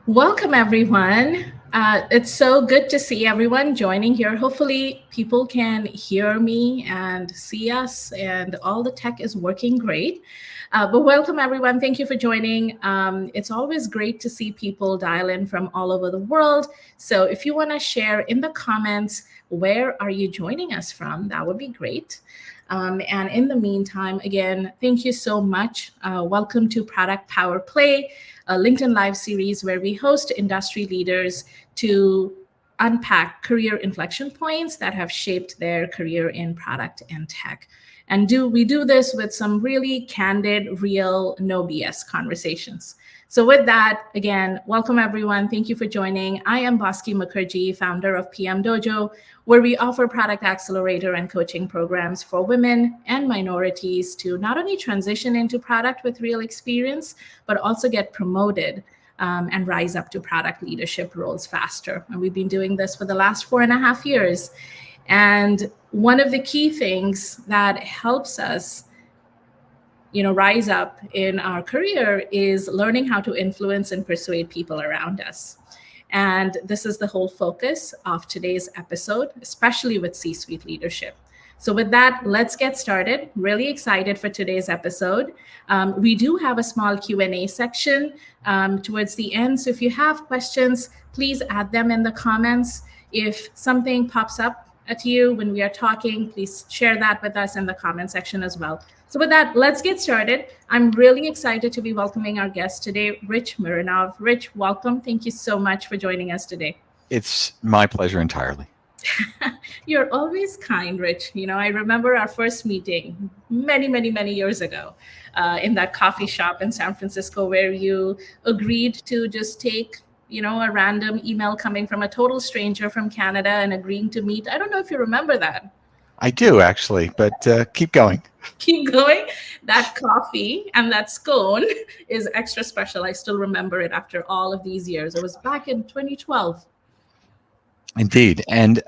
Welcome, everyone. It's so good to see everyone joining here. Hopefully, people can hear me and see us, and all the tech is working great. But welcome, everyone. Thank you for joining. It's always great to see people dial in from all over the world. So if you want to share in the comments, where are you joining us from? That would be great. And in the meantime, again, thank you so much. Welcome to Product Power Play, a LinkedIn Live series where we host industry leaders to unpack career inflection points that have shaped their career in product and tech. And we do this with some really candid, real, no BS conversations. So with that, again, welcome everyone. Thank you for joining. I am Bosky Mukherjee, founder of PMDojo, where we offer product accelerator and coaching programs for women and minorities to not only transition into product with real experience, but also get promoted and rise up to product leadership roles faster. And we've been doing this for the last 4.5 years. And one of the key things that helps us rise up in our career is learning how to influence and persuade people around us. And this is the whole focus of today's episode, especially with C-suite leadership. So with that, let's get started. Really excited for today's episode. We do have a small Q&A section towards the end. So if you have questions, please add them in the comments. If something pops up at you when we are talking, please share that with us in the comment section as well. So with that, let's get started. I'm really excited to be welcoming our guest today, Rich Mironov. Rich, welcome. Thank you so much for joining us today. It's my pleasure entirely. You're always kind, Rich. I remember our first meeting many years ago in that coffee shop in San Francisco where you agreed to just take a random email coming from a total stranger from Canada and agreeing to meet. I don't know if you remember that. I do, actually, but keep going. Keep going. That coffee and that scone is extra special. I still remember it after all of these years. It was back in 2012. Indeed. And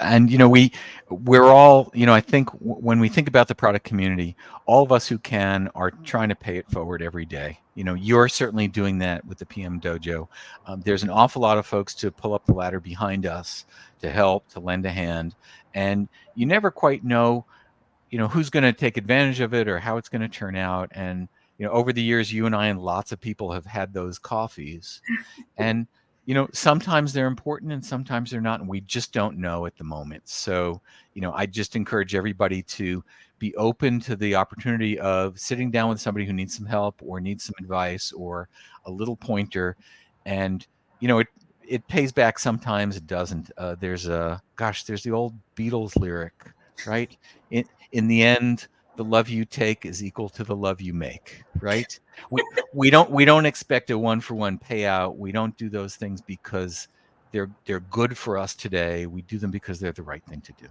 we're all, I think when we think about the product community, all of us who can are trying to pay it forward every day. You're certainly doing that with the PMDojo. There's an awful lot of folks to pull up the ladder behind us to help, to lend a hand. And you never quite know, who's going to take advantage of it or how it's going to turn out. And, over the years, you and I and lots of people have had those coffees. And sometimes they're important and sometimes they're not, and we just don't know at the moment. So, I just encourage everybody to be open to the opportunity of sitting down with somebody who needs some help or needs some advice or a little pointer. And, it pays back sometimes, it doesn't. There's the old Beatles lyric, right? In the end, the love you take is equal to the love you make, right? We don't expect a 1-for-1 payout. We don't do those things because they're good for us today. We do them because they're the right thing to do.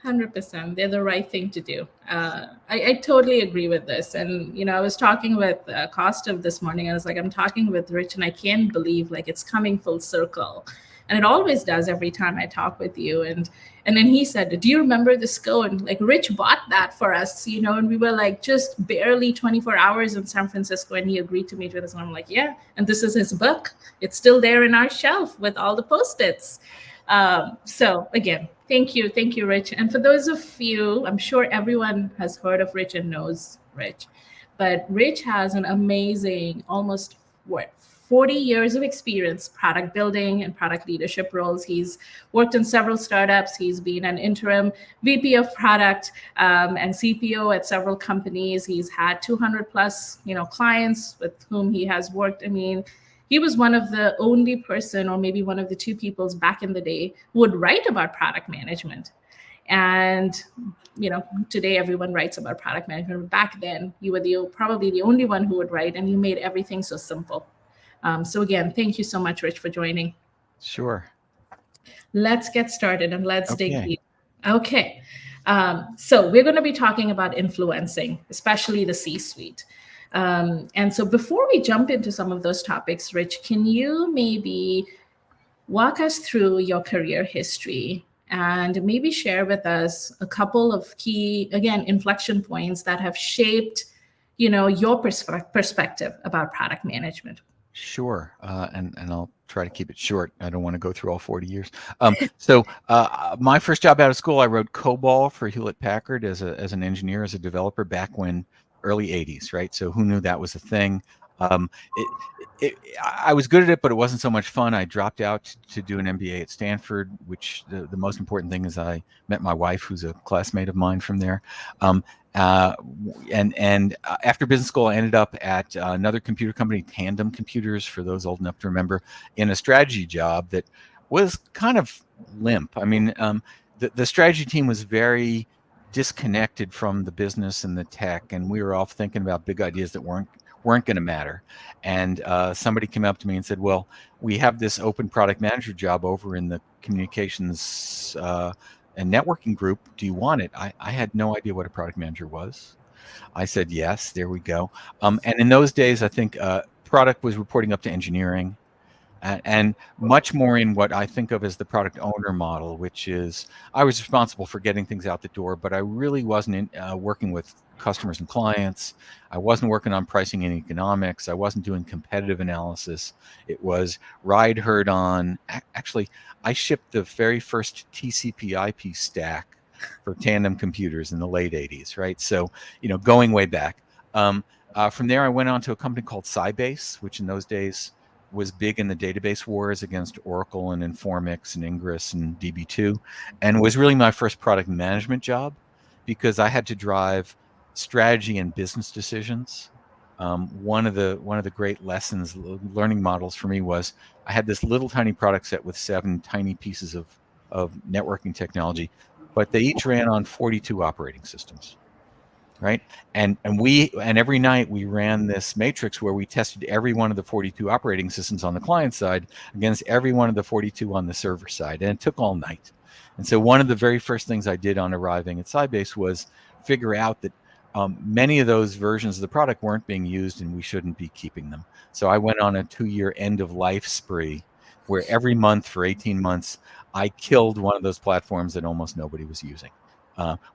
100%. They're the right thing to do. I totally agree with this. And, I was talking with Costa this morning. I was like, I'm talking with Rich and I can't believe it's coming full circle. And it always does every time I talk with you. And then he said, do you remember the scone? Rich bought that for us, and we were just barely 24 hours in San Francisco and he agreed to meet with us. And I'm like, yeah. And this is his book. It's still there in our shelf with all the Post-its. So again, thank you, Rich. And for those of you, I'm sure everyone has heard of Rich and knows Rich, but Rich has an amazing, almost 40 years of experience, product building and product leadership roles. He's worked in several startups. He's been an interim VP of product and CPO at several companies. He's had 200 plus, clients with whom he has worked. I mean, he was one of the only person, or maybe one of the two peoples back in the day who would write about product management. And, today everyone writes about product management. But back then, you were probably the only one who would write, and you made everything so simple. So again, thank you so much, Rich, for joining. Sure. Let's get started and let's dig deep. Okay. So we're going to be talking about influencing, especially the C-suite. And so before we jump into some of those topics, Rich, can you maybe walk us through your career history and maybe share with us a couple of key, again, inflection points that have shaped, your perspective about product management? Sure, and I'll try to keep it short. I don't want to go through all 40 years. My first job out of school, I wrote COBOL for Hewlett Packard as an engineer, as a developer back when early 80s, right? So who knew that was a thing? Um, it, I was good at it, but it wasn't so much fun. I dropped out to do an MBA at Stanford, which the most important thing is I met my wife, who's a classmate of mine from there. Um, uh, and After business school, I ended up at another computer company, Tandem Computers, for those old enough to remember, in a strategy job that was kind of limp. I mean, the strategy team was very disconnected from the business and the tech, and we were all thinking about big ideas that weren't going to matter. And somebody came up to me and said, "Well, we have this open product manager job over in the communications and networking group. Do you want it?" I had no idea what a product manager was. I said yes. There we go. And in those days, I think product was reporting up to engineering, and much more in what I think of as the product owner model, which is I was responsible for getting things out the door, but I really wasn't working with customers and clients. I wasn't working on pricing and economics. I wasn't doing competitive analysis. It was ride, herd on. Actually, I shipped the very first TCP/IP stack for Tandem Computers in the late 80s, right? So, going way back. From there, I went on to a company called Sybase, which in those days was big in the database wars against Oracle and Informix and Ingress and DB2, and was really my first product management job because I had to drive strategy and business decisions. One of the great lessons, learning models for me was I had this little tiny product set with 7 tiny pieces of networking technology, but they each ran on 42 operating systems, right? And every night we ran this matrix where we tested every one of the 42 operating systems on the client side against every one of the 42 on the server side, and it took all night. And so one of the very first things I did on arriving at Sybase was figure out that many of those versions of the product weren't being used and we shouldn't be keeping them. So I went on a 2-year end of life spree where every month for 18 months I killed one of those platforms that almost nobody was using,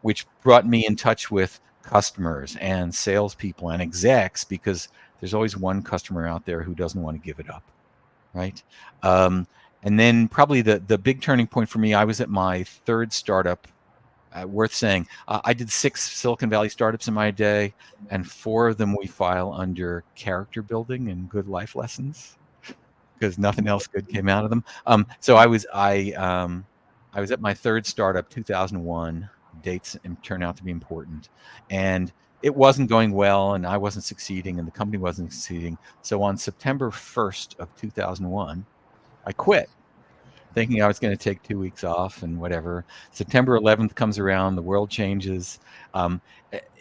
which brought me in touch with customers and salespeople and execs, because there's always one customer out there who doesn't want to give it up, right? And then probably the big turning point for me, I was at my third startup. Worth saying, I did 6 Silicon Valley startups in my day, and 4 of them we file under character building and good life lessons because nothing else good came out of them. So I was at my third startup, 2001. Dates turn out to be important, and it wasn't going well, and I wasn't succeeding, and the company wasn't succeeding. So on September 1st of 2001, I quit, thinking I was going to take 2 weeks off and whatever. September 11th comes around, the world changes.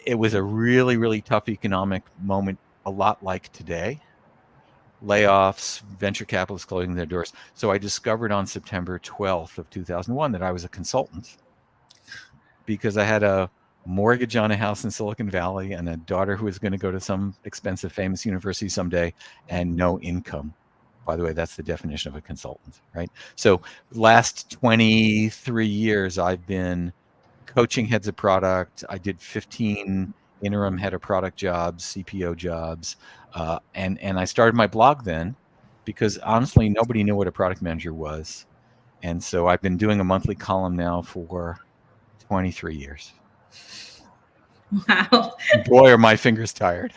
It was a really, really tough economic moment, a lot like today. Layoffs, venture capitalists closing their doors. So I discovered on September 12th of 2001 that I was a consultant because I had a mortgage on a house in Silicon Valley and a daughter who was going to go to some expensive, famous university someday, and no income. By the way, that's the definition of a consultant, right? So last 23 years, I've been coaching heads of product. I did 15 interim head of product jobs, CPO jobs, and I started my blog then because honestly, nobody knew what a product manager was. And so I've been doing a monthly column now for 23 years. Wow. Boy, are my fingers tired.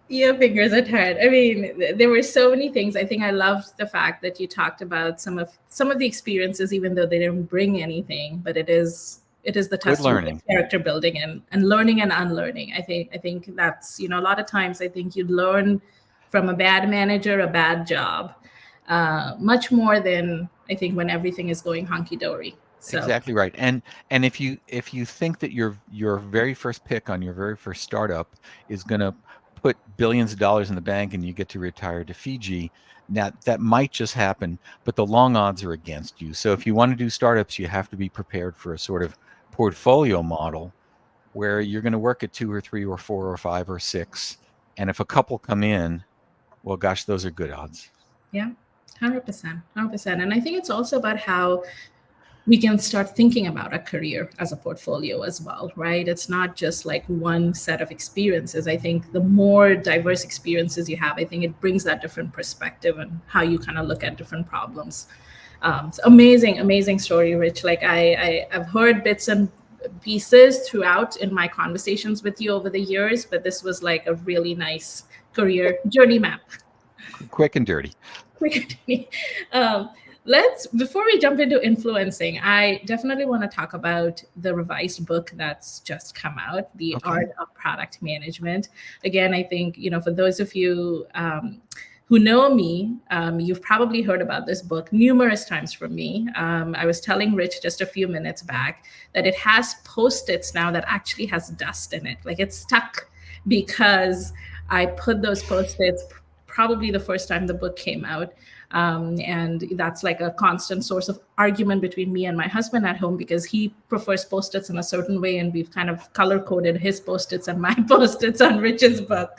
Your fingers are tired. I mean, there were so many things. I think I loved the fact that you talked about some of the experiences, even though they didn't bring anything, but it is the Good testament learning. of character building and learning and unlearning. I think that's, a lot of times I think you'd learn from a bad manager, a bad job, much more than I think when everything is going hunky dory. So Exactly right. And if you think that your very first pick on your very first startup is going to put billions of dollars in the bank and you get to retire to Fiji, now that might just happen, but the long odds are against you. So if you want to do startups, you have to be prepared for a sort of portfolio model where you're going to work at 2 or 3 or 4 or 5 or 6, and if a couple come in, well, gosh, those are good odds. yeah, 100%, 100%. And I think it's also about how we can start thinking about a career as a portfolio as well, right? It's not just like one set of experiences. I think the more diverse experiences you have, I think it brings that different perspective and how you kind of look at different problems. So amazing, amazing story, Rich. Like I've heard bits and pieces throughout in my conversations with you over the years, but this was like a really nice career journey map. Quick and dirty. um, let's before we jump into influencing, I definitely want to talk about the revised book that's just come out, The Okay. Art of Product Management. Again, I think, for those of you who know me, you've probably heard about this book numerous times from me. I was telling Rich just a few minutes back that it has post-its now that actually has dust in it. Like it's stuck because I put those post-its probably the first time the book came out. And that's like a constant source of argument between me and my husband at home because he prefers post-its in a certain way, and we've kind of color coded his post-its and my post-its on Rich's book.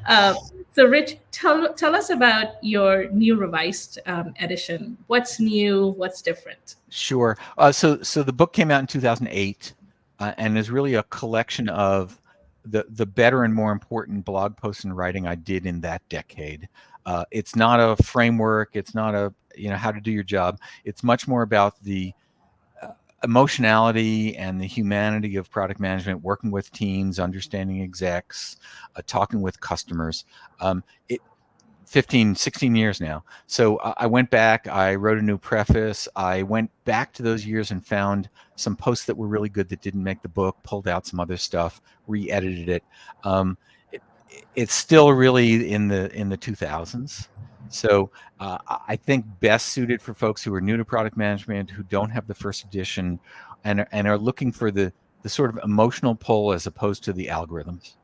Uh, so, Rich, tell us about your new revised edition. What's new? What's different? Sure. So the book came out in 2008, and is really a collection of the better and more important blog posts and writing I did in that decade. It's not a framework. It's not a how to do your job. It's much more about the emotionality and the humanity of product management, working with teams, understanding execs, talking with customers. It 15, 16 years now. So I went back, I wrote a new preface. I went back to those years and found some posts that were really good that didn't make the book, pulled out some other stuff, re-edited it. It's still really in the 2000s. So I think best suited for folks who are new to product management, who don't have the first edition, and are looking for the sort of emotional pull as opposed to the algorithms.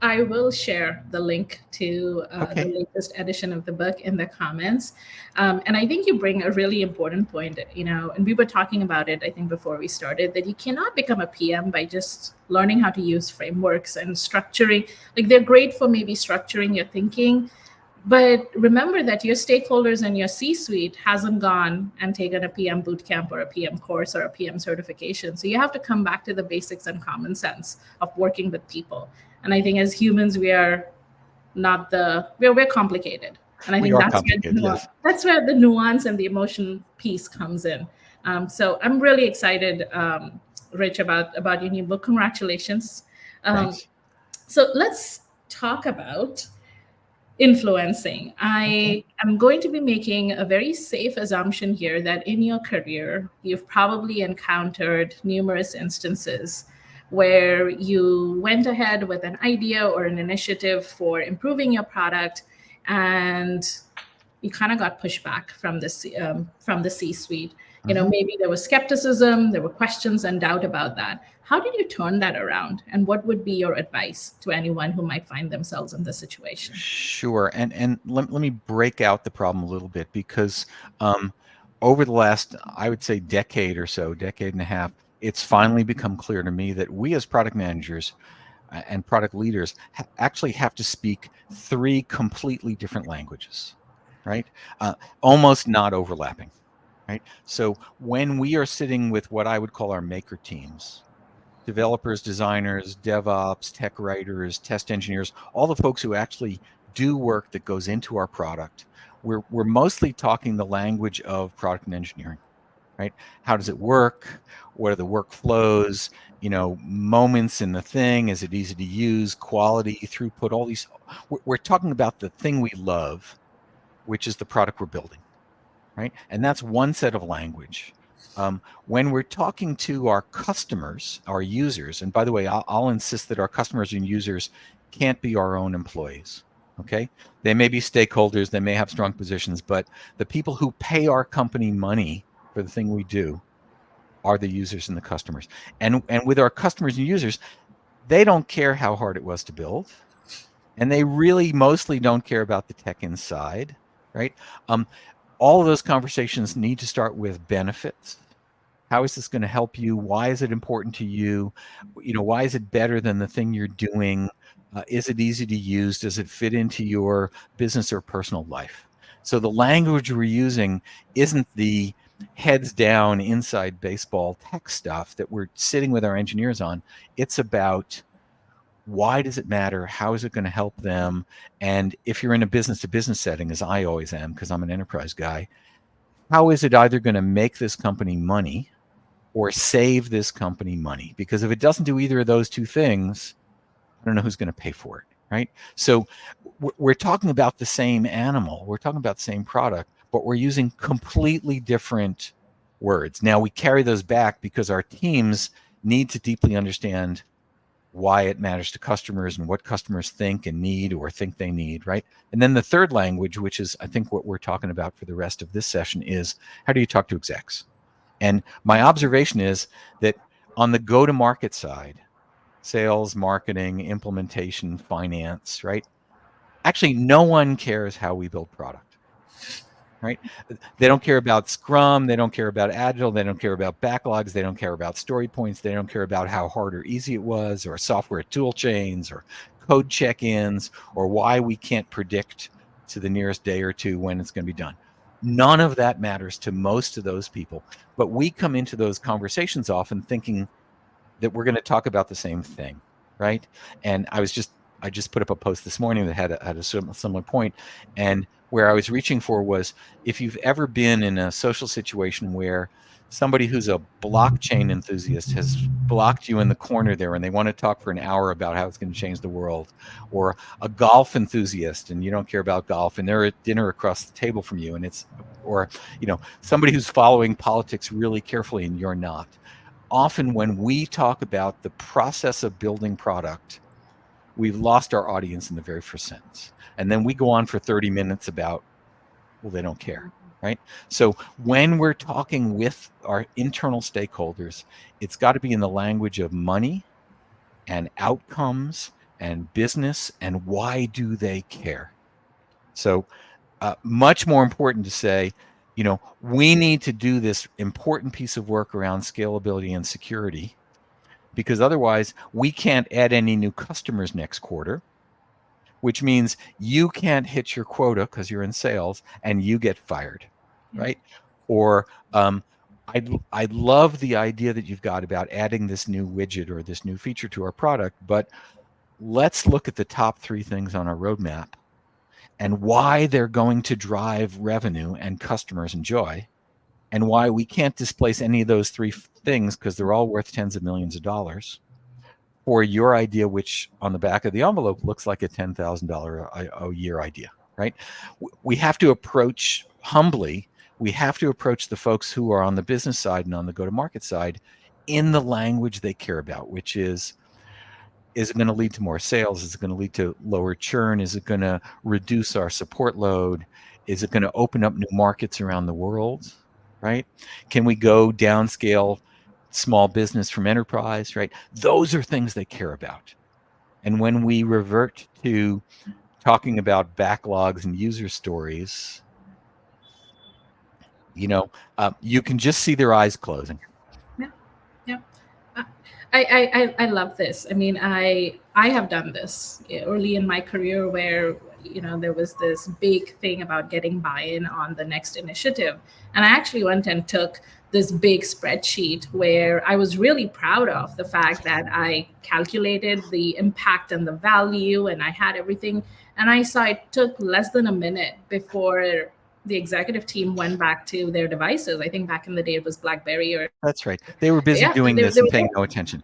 I will share the link to the Okay. latest edition of the book in the comments. And I think you bring a really important point, and we were talking about it, I think, before we started, that you cannot become a PM by just learning how to use frameworks and structuring. Like they're great for maybe structuring your thinking, but remember that your stakeholders and your C-suite hasn't gone and taken a PM bootcamp or a PM course or a PM certification. So you have to come back to the basics and common sense of working with people. And I think as humans, we are not we're complicated. And I We think are complicated, yes. that's where the nuance and the emotion piece comes in. So I'm really excited, Rich, about your new book. Congratulations. Thanks. So let's talk about influencing. Okay. I am going to be making a very safe assumption here that in your career, you've probably encountered numerous instances where you went ahead with an idea or an initiative for improving your product, and you kind of got pushback from the C-suite. Mhm. Maybe there was skepticism, there were questions and doubt about that. How did you turn that around? And what would be your advice to anyone who might find themselves in this situation? Sure. And let me break out the problem a little bit because over the last, I would say, decade or so, decade and a half, it's finally become clear to me that we as product managers and product leaders actually have to speak three completely different languages, right? Almost not overlapping, right? So when we are sitting with what I would call our maker teams, developers, designers, DevOps, tech writers, test engineers, all the folks who actually do work that goes into our product, we're mostly talking the language of product and engineering, right? How does it work? What are the workflows? Moments in the thing. Is it easy to use? Quality, throughput, all these. We're talking about the thing we love, which is the product we're building, right? And that's one set of language. When we're talking to our customers, our users, and by the way, I'll insist that our customers and users can't be our own employees. Okay, they may be stakeholders, they may have strong positions, but the people who pay our company money for the thing we do are the users and the customers. And with our customers and users, they don't care how hard it was to build, and they really mostly don't care about the tech inside, right? All of those conversations need to start with benefits. How is this going to help you? Why is it important to you? Why is it better than the thing you're doing? Is it easy to use? Does it fit into your business or personal life? So the language we're using isn't the heads down inside baseball tech stuff that we're sitting with our engineers on. It's about, why does it matter? How is it going to help them? And if you're in a business to business setting, as I always am, because I'm an enterprise guy, how is it either going to make this company money or save this company money? Because if it doesn't do either of those two things, I don't know who's going to pay for it, right? So we're talking about the same animal. We're talking about the same product, but we're using completely different words. Now we carry those back because our teams need to deeply understand why it matters to customers and what customers think and need or think they need, right? And then the third language, which is I think what we're talking about for the rest of this session, is how do you talk to execs? And my observation is that on the go-to-market side, sales, marketing, implementation, finance, right? Actually, no one cares how we build product, right? They don't care about Scrum. They don't care about Agile. They don't care about backlogs. They don't care about story points. They don't care about how hard or easy it was, or software tool chains, or code check-ins, or why we can't predict to the nearest day or two when it's going to be done. None of that matters to most of those people. But we come into those conversations often thinking that we're going to talk about the same thing, right? And I just put up a post this morning that had a similar point, and where I was reaching for was, if you've ever been in a social situation where somebody who's a blockchain enthusiast has blocked you in the corner there and they want to talk for an hour about how it's going to change the world, or a golf enthusiast and you don't care about golf and they're at dinner across the table from you, and it's, or somebody who's following politics really carefully and you're not. Often when we talk about the process of building product, we've lost our audience in the very first sentence. And then we go on for 30 minutes about, well, they don't care, right? So when we're talking with our internal stakeholders, it's got to be in the language of money and outcomes and business and why do they care? So much more important to say, we need to do this important piece of work around scalability and security, because otherwise we can't add any new customers next quarter, which means you can't hit your quota because you're in sales and you get fired, right? Or I love the idea that you've got about adding this new widget or this new feature to our product, but let's look at the top 3 things on our roadmap and why they're going to drive revenue and customers and joy, and why we can't displace any of those 3 things because they're all worth tens of millions of dollars, for your idea, which on the back of the envelope looks like a $10,000 a year idea, right? We have to approach humbly. We have to approach the folks who are on the business side and on the go-to-market side in the language they care about, which is it going to lead to more sales? Is it going to lead to lower churn? Is it going to reduce our support load? Is it going to open up new markets around the world, right? Can we go downscale small business from enterprise, right? Those are things they care about. And when we revert to talking about backlogs and user stories, you can just see their eyes closing. Yeah. I love this. I mean, I have done this early in my career where there was this big thing about getting buy-in on the next initiative, and I actually went and took this big spreadsheet where I was really proud of the fact that I calculated the impact and the value, and I had everything. And I saw it took less than a minute before the executive team went back to their devices. I think back in the day it was BlackBerry or. That's right. They were busy doing this and paying no attention.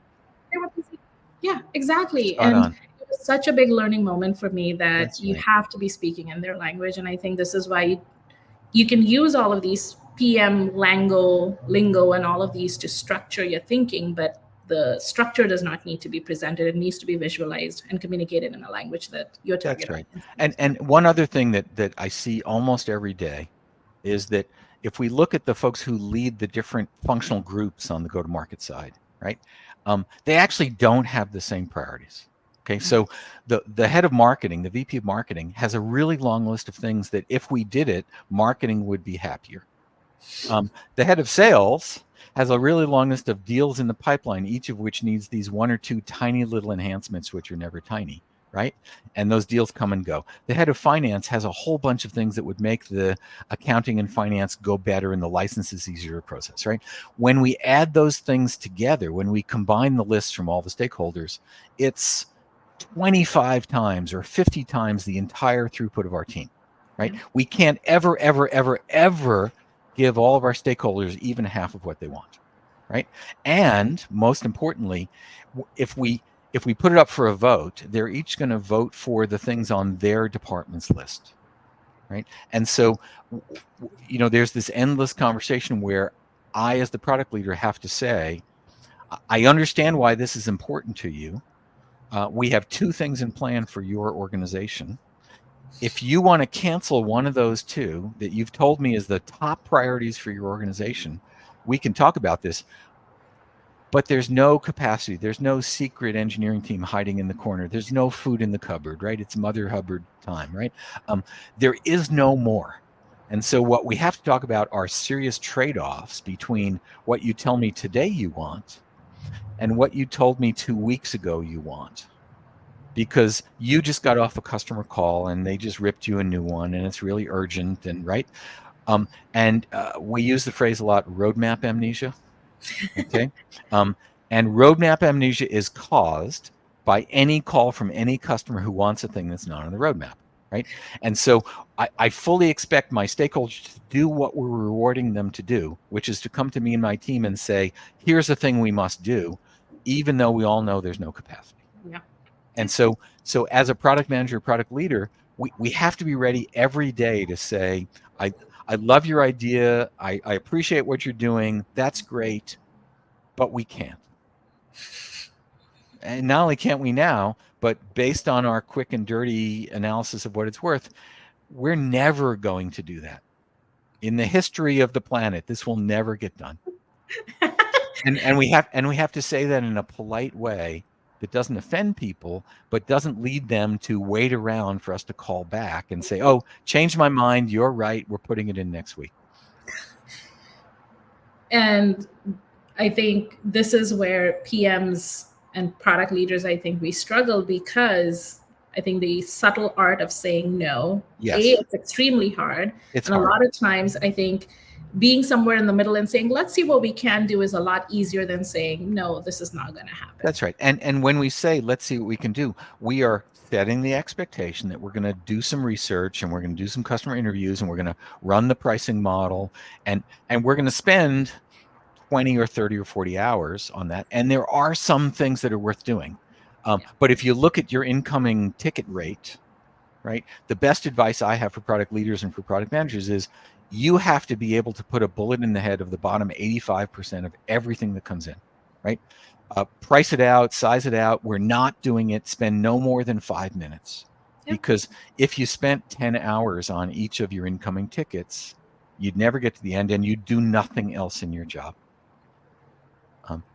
They were busy. Yeah, exactly. Spot on. It was such a big learning moment for me that That's you right. have to be speaking in their language. And I think this is why you can use all of these PM lingo and all of these to structure your thinking, but the structure does not need to be presented. It needs to be visualized and communicated in a language that your target audience. That's right. And one other thing that I see almost every day is that if we look at the folks who lead the different functional groups on the go-to-market side, right, they actually don't have the same priorities. Okay, so the head of marketing, the VP of marketing, has a really long list of things that if we did it, marketing would be happier. The head of sales has a really long list of deals in the pipeline, each of which needs these 1 or 2 tiny little enhancements, which are never tiny. right? And those deals come and go. The head of finance has a whole bunch of things that would make the accounting and finance go better and the licenses easier to process, right? When we add those things together, when we combine the lists from all the stakeholders, it's 25 times or 50 times the entire throughput of our team, right? We can't ever, ever, ever, ever give all of our stakeholders even half of what they want, right? And most importantly, if we put it up for a vote, they're each going to vote for the things on their department's list, right? And so, there's this endless conversation where I, as the product leader, have to say, I understand why this is important to you. We have two things in plan for your organization. If you want to cancel one of those two that you've told me is the top priorities for your organization, we can talk about this. But there's no capacity. There's no secret engineering team hiding in the corner. There's no food in the cupboard, right? It's Mother Hubbard time, right? There is no more. And so what we have to talk about are serious trade-offs between what you tell me today you want and what you told me 2 weeks ago you want. Because you just got off a customer call and they just ripped you a new one and it's really urgent and right. We use the phrase a lot, roadmap amnesia. Okay. And roadmap amnesia is caused by any call from any customer who wants a thing that's not on the roadmap, right? And so I fully expect my stakeholders to do what we're rewarding them to do, which is to come to me and my team and say, here's the thing we must do, even though we all know there's no capacity. Yeah. And so as a product manager, product leader, we have to be ready every day to say, I love your idea. I appreciate what you're doing. That's great. But we can't. And not only can't we now, but based on our quick and dirty analysis of what it's worth, we're never going to do that. In the history of the planet, this will never get done. and we have to say that in a polite way that doesn't offend people, but doesn't lead them to wait around for us to call back and say, oh, change my mind, you're right, we're putting it in next week. And I think this is where PMs and product leaders, I think we struggle, because I think the subtle art of saying no, yes. it's extremely hard. It's and hard. A lot of times I think being somewhere in the middle and saying, let's see what we can do, is a lot easier than saying, no, this is not going to happen. That's right. And when we say, let's see what we can do, we are setting the expectation that we're going to do some research and we're going to do some customer interviews and we're going to run the pricing model and we're going to spend 20 or 30 or 40 hours on that. And there are some things that are worth doing. But if you look at your incoming ticket rate, right, the best advice I have for product leaders and for product managers is you have to be able to put a bullet in the head of the bottom 85% of everything that comes in, right? Price it out, size it out. We're not doing it. Spend no more than 5 minutes. Yep. Because if you spent 10 hours on each of your incoming tickets, you'd never get to the end and you'd do nothing else in your job.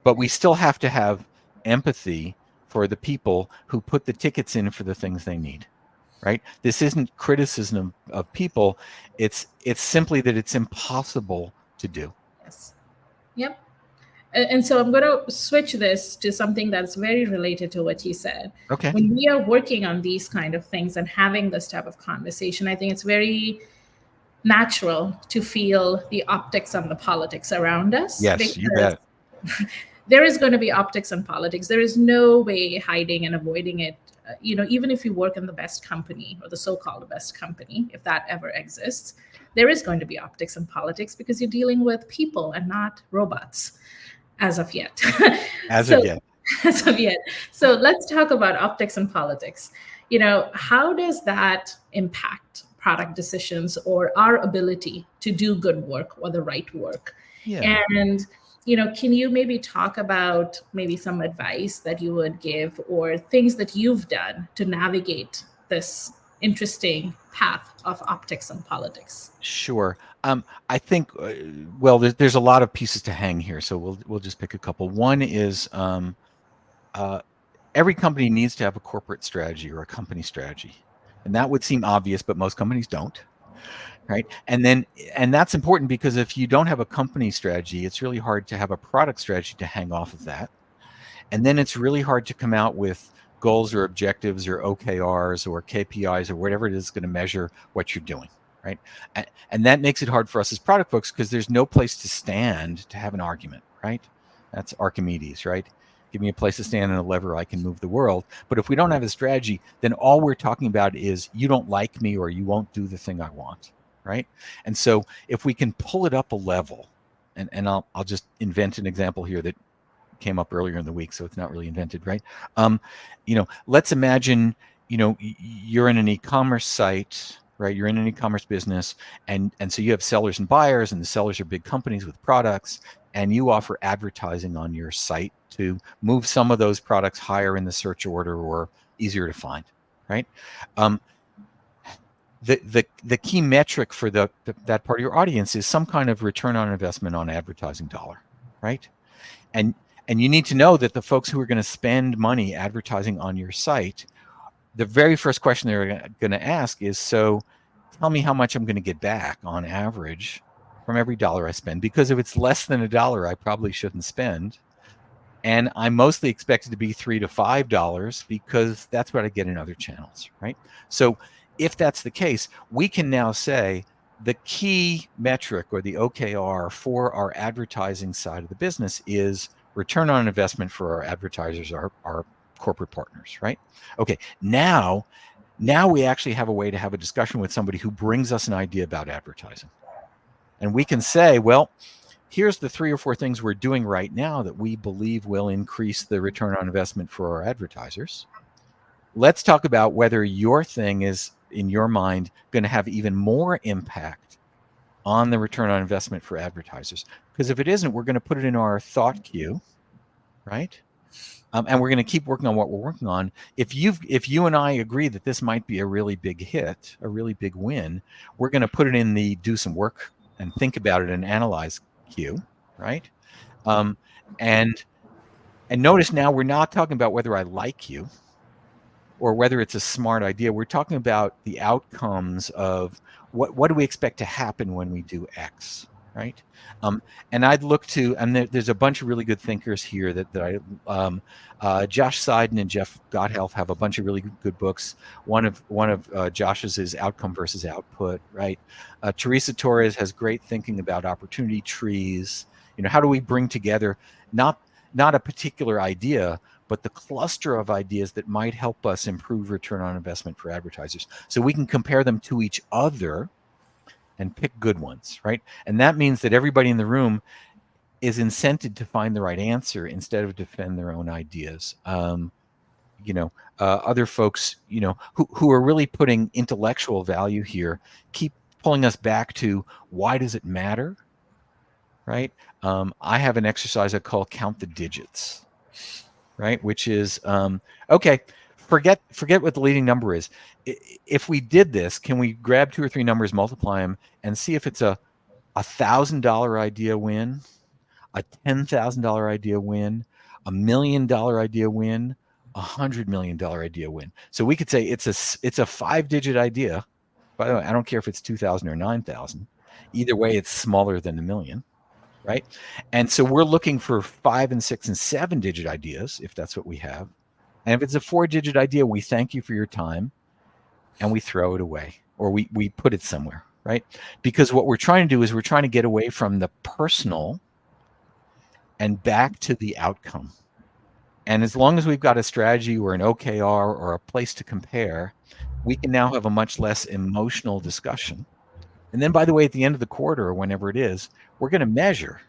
But we still have to have empathy for the people who put the tickets in for the things they need, right? This isn't criticism of people. It's simply that it's impossible to do. Yes. Yep. And so I'm going to switch this to something that's very related to what you said. Okay. When we are working on these kind of things and having this type of conversation, I think it's very natural to feel the optics and the politics around us. Yes, you bet. There is going to be optics and politics. There is no way hiding and avoiding it. Even if you work in the best company or the so-called best company, if that ever exists, there is going to be optics and politics because you're dealing with people and not robots as of yet. As of yet. So let's talk about optics and politics. How does that impact product decisions or our ability to do good work or the right work? Yeah. And can you maybe talk about maybe some advice that you would give or things that you've done to navigate this interesting path of optics and politics? Sure. I think, there's a lot of pieces to hang here, so we'll just pick a couple. One is every company needs to have a corporate strategy or a company strategy. And that would seem obvious, but most companies don't. Right. And that's important because if you don't have a company strategy, it's really hard to have a product strategy to hang off of that. And then it's really hard to come out with goals or objectives or OKRs or KPIs or whatever it is going to measure what you're doing, right? And that makes it hard for us as product folks because there's no place to stand to have an argument, right? That's Archimedes, right? Give me a place to stand and a lever, I can move the world. But if we don't have a strategy, then all we're talking about is you don't like me or you won't do the thing I want, right? And so if we can pull it up a level, and I'll just invent an example here that came up earlier in the week, so it's not really invented, right? Let's imagine, you're in an e-commerce site, right? You're in an e-commerce business, and so you have sellers and buyers, and the sellers are big companies with products, and you offer advertising on your site to move some of those products higher in the search order or easier to find, right? The key metric for that part of your audience is some kind of return on investment on advertising dollar, right? And you need to know that the folks who are going to spend money advertising on your site, the very first question they're going to ask is, so tell me how much I'm going to get back on average from every dollar I spend. Because if it's less than $1, I probably shouldn't spend. And I'm mostly expected to be $3 to $5 because that's what I get in other channels, right? So if that's the case, we can now say the key metric or the OKR for our advertising side of the business is return on investment for our advertisers, our corporate partners, right? Okay, now we actually have a way to have a discussion with somebody who brings us an idea about advertising. And we can say, well, here's the 3 or 4 things we're doing right now that we believe will increase the return on investment for our advertisers. Let's talk about whether your thing is, in your mind, going to have even more impact on the return on investment for advertisers. Because if it isn't, we're going to put it in our thought queue, right? And we're going to keep working on what we're working on. If you and I agree that this might be a really big hit, a really big win, we're going to put it in the do some work and think about it and analyze queue, right? And notice now we're not talking about whether I like you or whether it's a smart idea. We're talking about the outcomes of what do we expect to happen when we do X, right? And I'd look to, and there's a bunch of really good thinkers here that Josh Seiden and Jeff Gotthelf have a bunch of really good books. One of Josh's is Outcome versus Output, right? Teresa Torres has great thinking about opportunity trees. How do we bring together not a particular idea, but the cluster of ideas that might help us improve return on investment for advertisers, so we can compare them to each other and pick good ones, right? And that means that everybody in the room is incented to find the right answer instead of defend their own ideas. Other folks, who are really putting intellectual value here, keep pulling us back to why does it matter, right? I have an exercise I call Count the Digits, right? Which is, okay, forget what the leading number is. If we did this, can we grab 2 or 3 numbers, multiply them, and see if it's a $1,000 idea win, a $10,000 idea win, $1 million idea win, $100 million idea win? So we could say it's a 5-digit idea. By the way, I don't care if it's 2,000 or 9,000. Either way, it's smaller than $1 million. Right? And so we're looking for 5 and 6 and 7-digit ideas, if that's what we have. And if it's a 4-digit idea, we thank you for your time and we throw it away, or we put it somewhere, right? Because what we're trying to do is we're trying to get away from the personal and back to the outcome. And as long as we've got a strategy or an OKR or a place to compare, we can now have a much less emotional discussion. And then, by the way, at the end of the quarter or whenever it is, we're going to measure.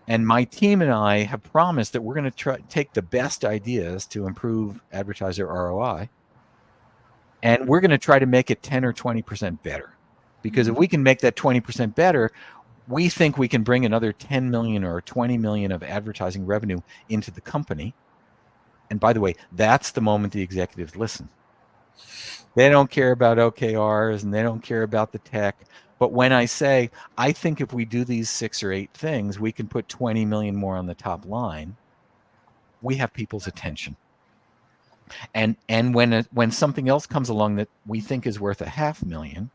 And my team and I have promised that we're going to try take the best ideas to improve advertiser ROI, and we're going to try to make it 10 or 20% better. Because if we can make that 20% better, we think we can bring another 10 million or 20 million of advertising revenue into the company. And by the way, that's the moment the executives listen. They don't care about OKRs and they don't care about the tech. But when I say, I think if we do these 6 or 8 things, we can put 20 million more on the top line, we have people's attention. And when something else comes along that we think is worth $500,000,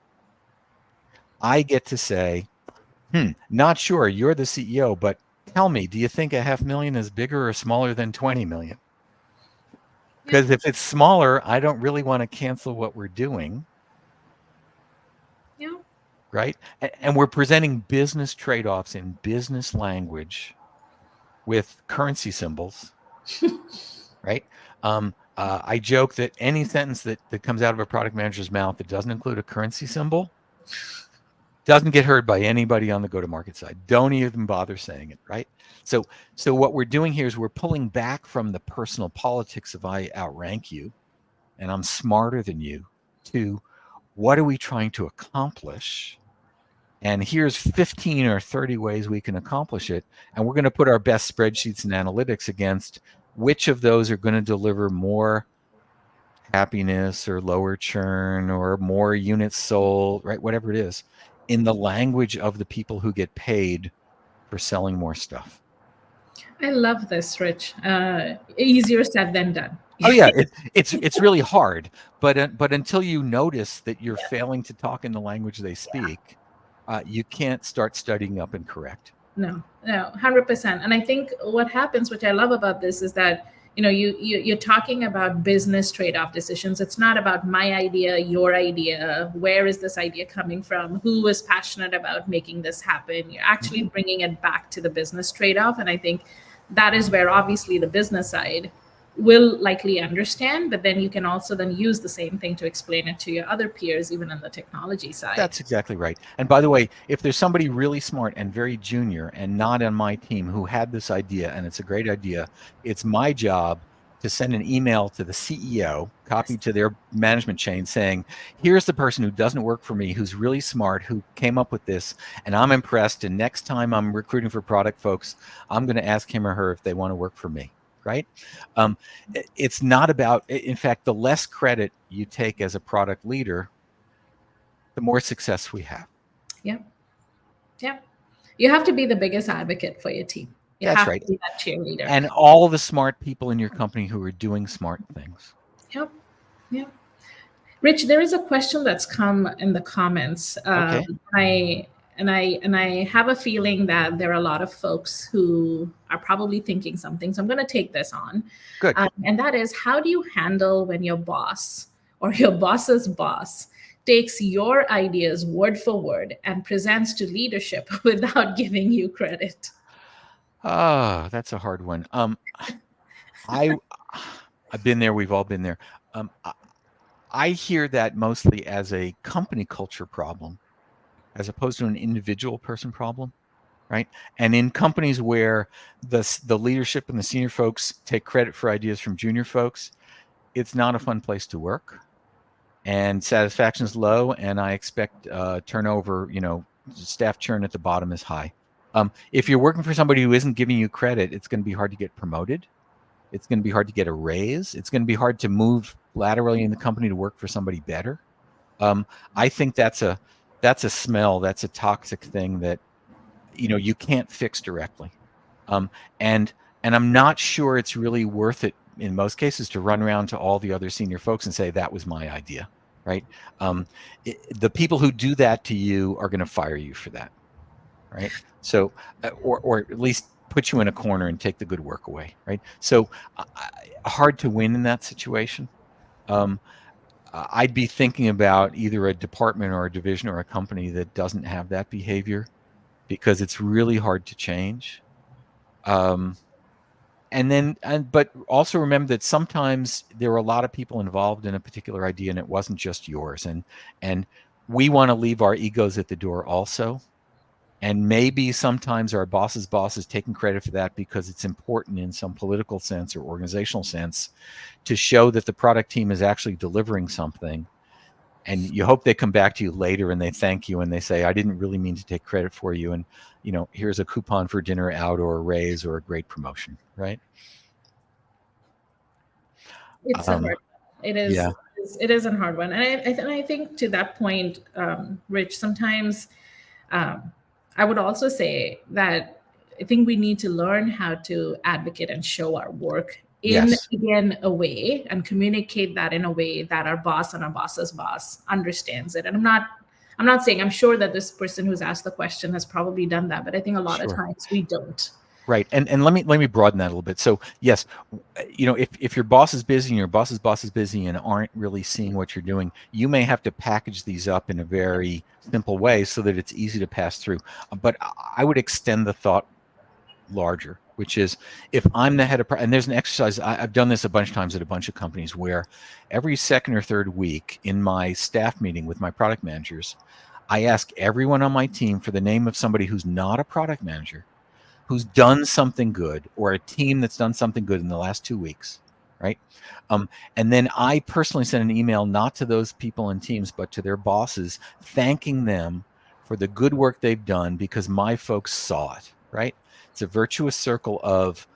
I get to say, not sure, you're the CEO, but tell me, do you think $500,000 is bigger or smaller than 20 million? Because if it's smaller, I don't really want to cancel what we're doing. Yeah. Right? And we're presenting business trade-offs in business language with currency symbols, right? I joke that any sentence that comes out of a product manager's mouth that doesn't include a currency symbol doesn't get heard by anybody on the go-to-market side. Don't even bother saying it, right? So what we're doing here is we're pulling back from the personal politics of I outrank you and I'm smarter than you to what are we trying to accomplish? And here's 15 or 30 ways we can accomplish it. And we're going to put our best spreadsheets and analytics against which of those are going to deliver more happiness or lower churn or more units sold, right? Whatever it is, in the language of the people who get paid for selling more stuff. I love this, Rich. Easier said than done. Oh yeah, it's really hard, but until you notice that you're failing to talk in the language they speak, you can't start studying up and correct. No, 100%. And I think what happens, which I love about this, is that you're talking about business trade-off decisions. It's not about my idea, your idea. Where is this idea coming from? Who is passionate about making this happen? You're actually bringing it back to the business trade-off, and I think that is where obviously the business side will likely understand, but then you can also then use the same thing to explain it to your other peers, even on the technology side. That's exactly right. And by the way, if there's somebody really smart and very junior and not on my team who had this idea and it's a great idea, it's my job to send an email to the CEO, copied to their management chain saying, here's the person who doesn't work for me, who's really smart, who came up with this, and I'm impressed. And next time I'm recruiting for product folks, I'm going to ask him or her if they want to work for me. Right? It's not about, in fact, the less credit you take as a product leader, the more success we have. Yeah. Yeah. You have to be the biggest advocate for your team. You That's have right. to be that cheerleader. And all the smart people in your company who are doing smart things. Yep. Yep. Rich, there is a question that's come in the comments. Okay. I have a feeling that there are a lot of folks who are probably thinking something. So I'm going to take this on. Good. And that is, how do you handle when your boss or your boss's boss takes your ideas word for word and presents to leadership without giving you credit? Oh, that's a hard one. I've been there. We've all been there. I hear that mostly as a company culture problem, as opposed to an individual person problem, right? And in companies where the leadership and the senior folks take credit for ideas from junior folks, it's not a fun place to work, and satisfaction is low. And I expect turnover, staff churn at the bottom is high. If you're working for somebody who isn't giving you credit, it's going to be hard to get promoted. It's going to be hard to get a raise. It's going to be hard to move laterally in the company to work for somebody better. I think that's a smell. That's a toxic thing that you can't fix directly. And I'm not sure it's really worth it in most cases to run around to all the other senior folks and say that was my idea, right? The people who do that to you are going to fire you for that, right? So, or at least put you in a corner and take the good work away, right? So, hard to win in that situation. I'd be thinking about either a department or a division or a company that doesn't have that behavior, because it's really hard to change. But also remember that sometimes there are a lot of people involved in a particular idea and it wasn't just yours. And we want to leave our egos at the door also. And maybe sometimes our boss's boss is taking credit for that because it's important in some political sense or organizational sense to show that the product team is actually delivering something. And you hope they come back to you later and they thank you and they say, I didn't really mean to take credit for you. And, here's a coupon for dinner out or a raise or a great promotion, right? It's a hard one. It is. Yeah. It is a hard one. And I think to that point, Rich, sometimes I would also say that I think we need to learn how to advocate and show our work in a way and communicate that in a way that our boss and our boss's boss understands it. And I'm not saying, I'm sure that this person who's asked the question has probably done that, but I think a lot of times we don't. Right. And let me broaden that a little bit. So yes, if your boss is busy and your boss's boss is busy and aren't really seeing what you're doing, you may have to package these up in a very simple way so that it's easy to pass through. But I would extend the thought larger, which is if I'm the head of, and there's an exercise, I've done this a bunch of times at a bunch of companies where every second or third week in my staff meeting with my product managers, I ask everyone on my team for the name of somebody who's not a product manager, who's done something good, or a team that's done something good in the last 2 weeks, right? And then I personally send an email not to those people and teams, but to their bosses, thanking them for the good work they've done because my folks saw it, right? It's a virtuous circle of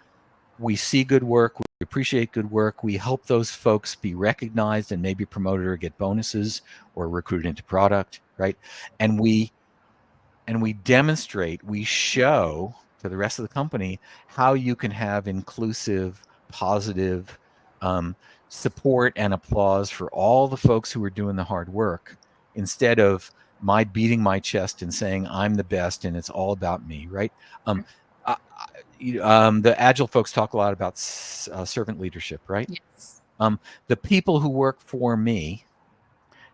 we see good work, we appreciate good work, we help those folks be recognized and maybe promoted or get bonuses or recruited into product, right? And we demonstrate, we show to the rest of the company how you can have inclusive, positive support and applause for all the folks who are doing the hard work instead of my beating my chest and saying I'm the best and it's all about me, right? The agile folks talk a lot about servant leadership, right? Yes. The people who work for me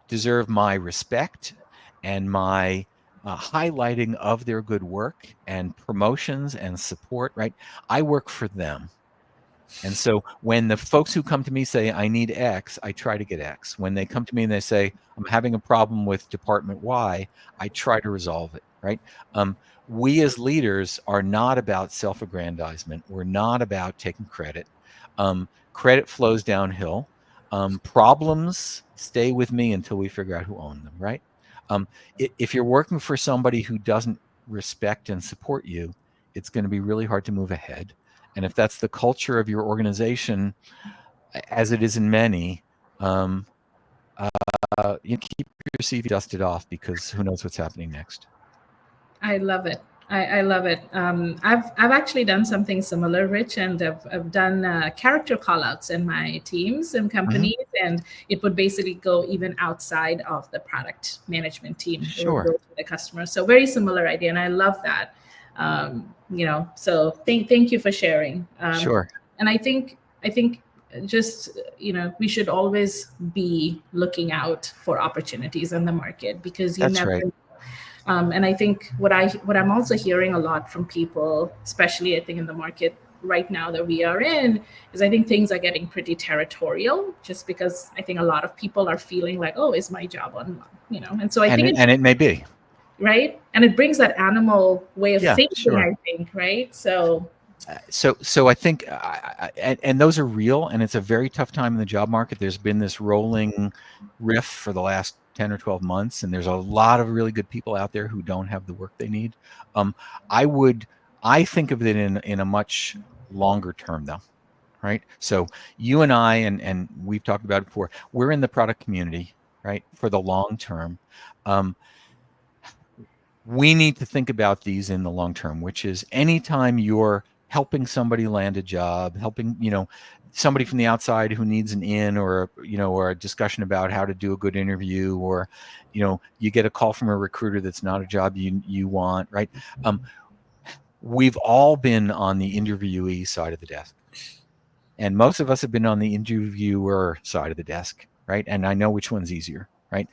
deserve my respect and my highlighting of their good work and promotions and support, right? I work for them. And so when the folks who come to me say, I need X, I try to get X. When they come to me and they say, I'm having a problem with department Y, I try to resolve it, right? We as leaders are not about self-aggrandizement. We're not about taking credit. Credit flows downhill. Problems stay with me until we figure out who owned them, right? If you're working for somebody who doesn't respect and support you, it's going to be really hard to move ahead. And if that's the culture of your organization, as it is in many, you keep your CV dusted off because who knows what's happening next. I love it. I love it. I've actually done something similar, Rich, and I've done character callouts in my teams and companies, and it would basically go even outside of the product management team. It would Sure. go to the customer. So very similar idea, and I love that. So thank you for sharing. Sure. And I think just we should always be looking out for opportunities in the market because you That's never right. and I think what I'm also hearing a lot from people, especially I think in the market right now that we are in, is I think things are getting pretty territorial, just because I think a lot of people are feeling like, oh, is my job on, and so I And think it may be. right, and it brings that animal way of Yeah, thinking, sure. I think, right? So So I think, and those are real, and it's a very tough time in the job market. There's been this rolling riff for the last 10 or 12 months, and there's a lot of really good people out there who don't have the work they need. Um, I would, I think of it in a much longer term though, right? So you and I, and we've talked about it before, we're in the product community, right? For the long term. Um, we need to think about these in the long term, which is anytime you're helping somebody land a job, helping, somebody from the outside who needs an in or a discussion about how to do a good interview, or, you get a call from a recruiter that's not a job you want, right? We've all been on the interviewee side of the desk. And most of us have been on the interviewer side of the desk, right? And I know which one's easier, right?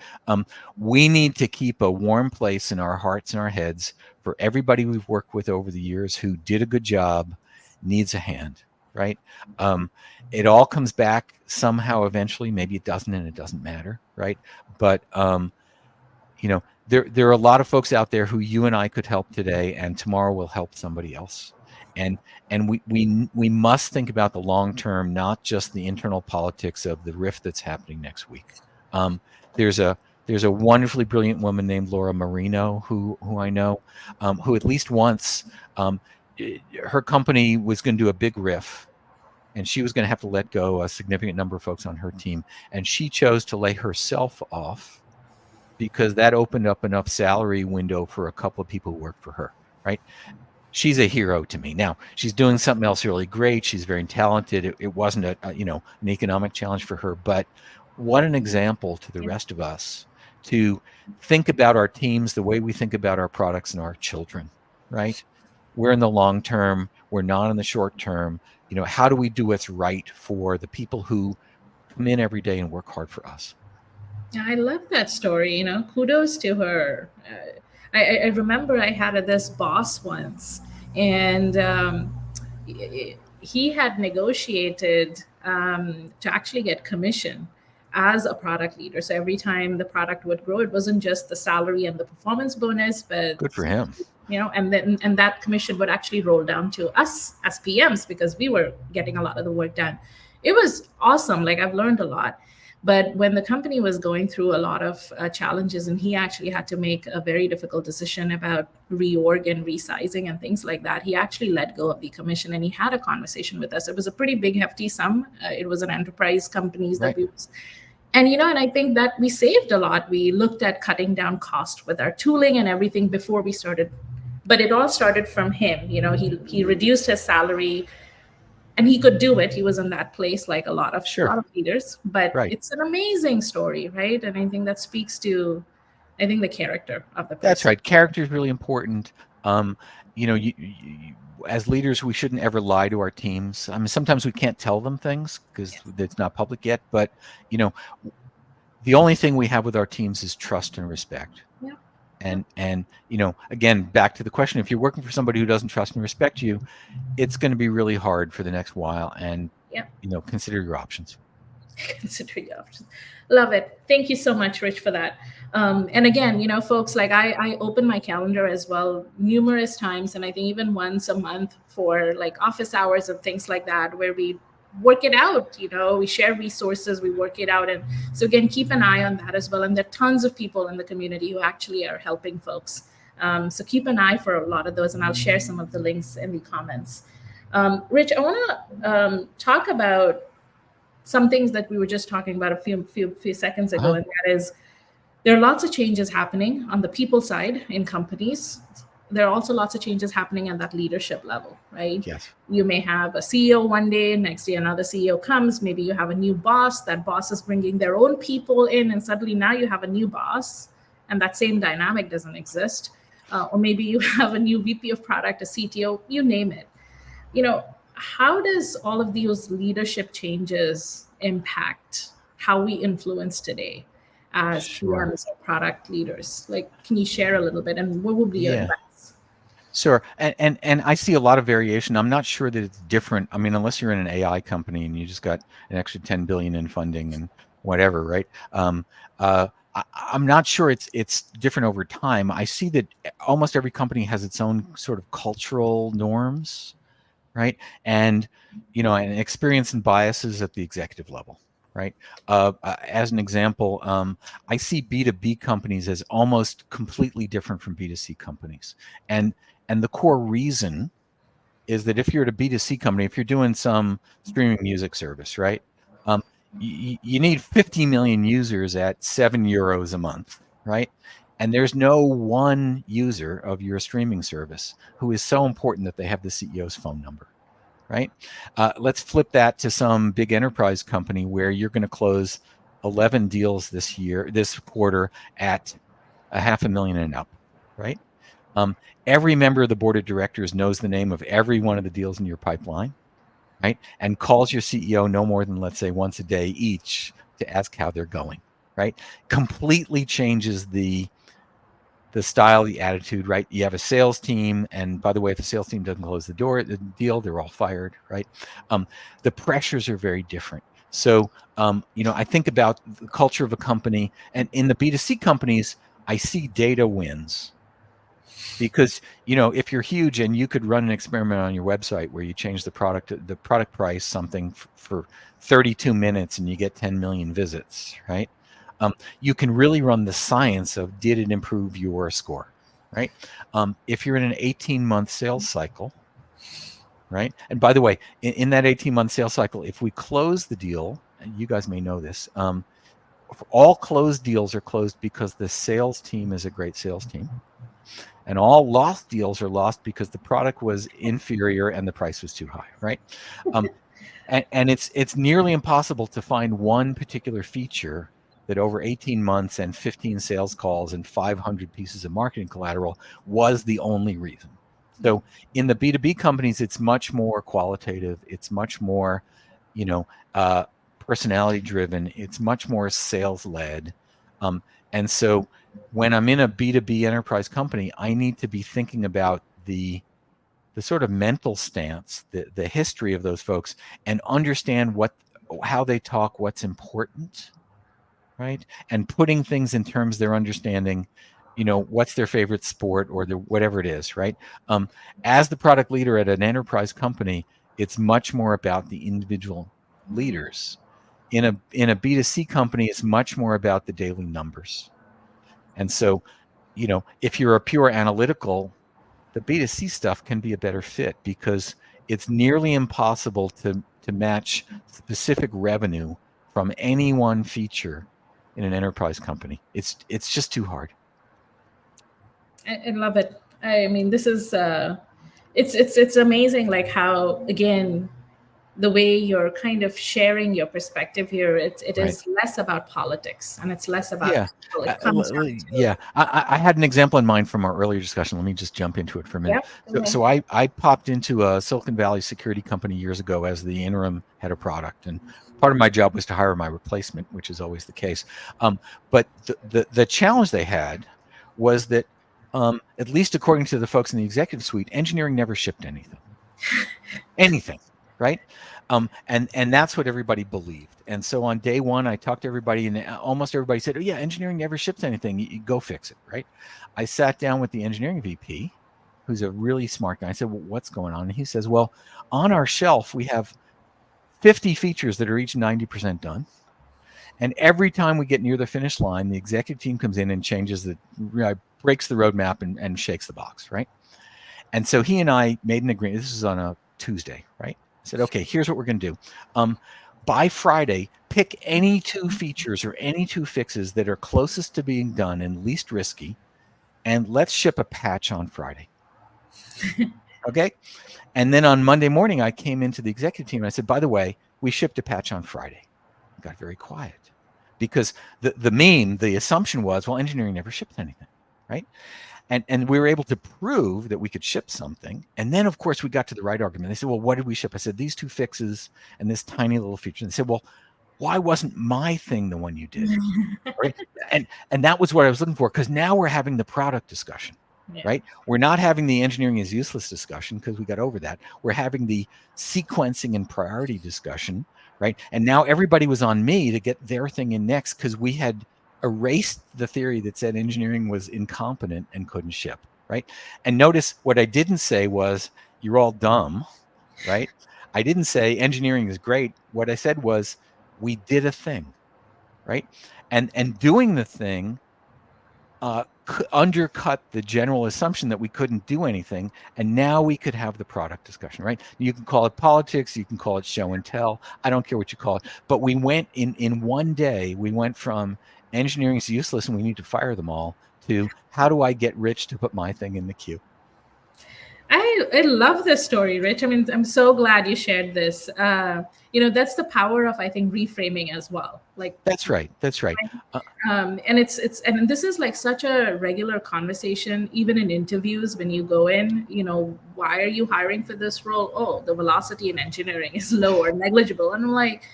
We need to keep a warm place in our hearts and our heads for everybody we've worked with over the years who did a good job, needs a hand, right? It all comes back somehow eventually. Maybe it doesn't, and it doesn't matter, right? But there are a lot of folks out there who you and I could help today, and tomorrow will help somebody else. And we must think about the long term, not just the internal politics of the rift that's happening next week. There's a wonderfully brilliant woman named Laura Marino who I know, who at least once, her company was going to do a big riff, and she was going to have to let go a significant number of folks on her team, and she chose to lay herself off because that opened up enough salary window for a couple of people who work for her, right? She's a hero to me. Now, she's doing something else really great. She's very talented. It wasn't an economic challenge for her, but what an example to the rest of us to think about our teams the way we think about our products and our children, right? we're in the long term, we're not in the short term. How do we do what's right for the people who come in every day and work hard for us? I love that story. Kudos to her. I remember I had this boss once, and he had negotiated to actually get commission as a product leader. So every time the product would grow, it wasn't just the salary and the performance bonus, but Good for him. and that commission would actually roll down to us as PMs because we were getting a lot of the work done. It was awesome. Like, I've learned a lot. But when the company was going through a lot of challenges, and he actually had to make a very difficult decision about reorg and resizing and things like that, he actually let go of the commission and he had a conversation with us. It was a pretty big, hefty sum. It was an enterprise companies that Right. we was. And I think that we saved a lot. We looked at cutting down cost with our tooling and everything before we started. But it all started from him. He reduced his salary, and he could do it. He was in that place like a lot of Sure. leaders. But Right. it's an amazing story, right? And I think that speaks to, I think, the character of the That's person. right. Character is really important. As leaders, we shouldn't ever lie to our teams. I mean, sometimes we can't tell them things because Yes. it's not public yet. But you know, the only thing we have with our teams is trust and respect. Yeah. And again, back to the question: if you're working for somebody who doesn't trust and respect you, it's going to be really hard for the next while. And Yeah. consider your options. Consider your options. Love it. Thank you so much, Rich, for that. And again, folks, like I open my calendar as well numerous times, and I think even once a month for like office hours and things like that, where we work it out. We share resources, we work it out, and so again, keep an eye on that as well. And there are tons of people in the community who actually are helping folks. So keep an eye for a lot of those, and I'll share some of the links in the comments. Rich, I want to talk about some things that we were just talking about a few seconds ago, Uh-huh. and that is there are lots of changes happening on the people side in companies. There are also lots of changes happening at that leadership level, right? Yes. You may have a CEO one day, next day another CEO comes. Maybe you have a new boss. That boss is bringing their own people in, and suddenly now you have a new boss, and that same dynamic doesn't exist. Or maybe you have a new VP of product, a CTO, you name it. How does all of these leadership changes impact how we influence today as Sure. PMs or product leaders? Like, can you share a little bit, and what would be your Yeah. advice? Sure. And I see a lot of variation. I'm not sure that it's different. I mean, unless you're in an AI company and you just got an extra 10 billion in funding and whatever, right? I'm not sure it's different over time. I see that almost every company has its own sort of cultural norms, right? And and experience and biases at the executive level, right? As an example, I see B2B companies as almost completely different from B2C companies, and the core reason is that if you're at a B2C company, if you're doing some streaming music service, right? Um, you need 50 million users at €7 a month, right? And there's no one user of your streaming service who is so important that they have the CEO's phone number, right? Let's flip that to some big enterprise company where you're going to close 11 deals this quarter at $500,000 and up, right? Every member of the board of directors knows the name of every one of the deals in your pipeline, right? And calls your CEO no more than, let's say, once a day each to ask how they're going, right? Completely changes the style, the attitude, right? You have a sales team, and by the way, if the sales team doesn't close the deal, they're all fired, right? The pressures are very different. So, I think about the culture of a company, and in the B2C companies, I see data wins because if you're huge and you could run an experiment on your website where you change the product price something for 32 minutes and you get 10 million visits, right? You can really run the science of, did it improve your score, right? If you're in an 18-month sales cycle, right? And by the way, in that 18-month sales cycle, if we close the deal, and you guys may know this, all closed deals are closed because the sales team is a great sales team. And all lost deals are lost because the product was inferior and the price was too high, right? And it's nearly impossible to find one particular feature that over 18 months and 15 sales calls and 500 pieces of marketing collateral was the only reason. So in the B2B companies, it's much more qualitative. It's much more, you know, personality driven. It's much more sales led. And so when I'm in a B2B enterprise company, I need to be thinking about the sort of mental stance, the history of those folks, and understand how they talk, what's important, right? And putting things in terms they're understanding, what's their favorite sport or whatever it is, right? As the product leader at an enterprise company, it's much more about the individual leaders. In a B2C company, it's much more about the daily numbers. And so, if you're a pure analytical, the B2C stuff can be a better fit because it's nearly impossible to match specific revenue from any one feature in an enterprise company. It's just too hard. I love it. I mean, this is it's amazing, like how again the way you're kind of sharing your perspective here. It Right. is less about politics and it's less about Yeah. people. It comes down to Yeah. I had an example in mind from our earlier discussion. Let me just jump into it for a minute. yeah. So I popped into a Silicon Valley security company years ago as the interim head of product. And part of my job was to hire my replacement, which is always the case. But the challenge they had was that, at least according to the folks in the executive suite, engineering never shipped anything, right? And that's what everybody believed. And so on day one, I talked to everybody, and almost everybody said, "Oh yeah, engineering never ships anything. You go fix it," right? I sat down with the engineering VP, who's a really smart guy. I said, "Well, what's going on?" And he says, "Well, on our shelf, we have 50 features that are each 90% done. And every time we get near the finish line, the executive team comes in and changes breaks the roadmap and shakes the box, right?" And so he and I made an agreement. This is on a Tuesday, right? I said, "Okay, here's what we're going to do. By Friday, pick any two features or any two fixes that are closest to being done and least risky, and let's ship a patch on Friday." Okay? And then on Monday morning, I came into the executive team and I said, "By the way, we shipped a patch on Friday." It got very quiet because the assumption was, well, engineering never ships anything, right? And we were able to prove that we could ship something. And then, of course, we got to the right argument. They said, "Well, what did we ship?" I said, "These two fixes and this tiny little feature." And they said, "Well, why wasn't my thing the one you did?" Right? And that was what I was looking for, because now we're having the product discussion. Yeah. Right? We're not having the engineering is useless discussion because we got over that. We're having the sequencing and priority discussion, right? And now everybody was on me to get their thing in next because we had erased the theory that said engineering was incompetent and couldn't ship, right? And notice what I didn't say was, "You're all dumb," right? I didn't say engineering is great. What I said was, we did a thing, right? And doing the thing undercut the general assumption that we couldn't do anything, and now we could have the product discussion, right? You can call it politics, you can call it show and tell, I don't care what you call it, but we went in one day, we went from engineering is useless and we need to fire them all to how do I get Rich to put my thing in the queue? I love this story, Rich. I mean, I'm so glad you shared this. That's the power of, I think, reframing as well. Like That's right. and and this is like such a regular conversation, even in interviews when you go in. Why are you hiring for this role? Oh, the velocity in engineering is low or negligible, and I'm like,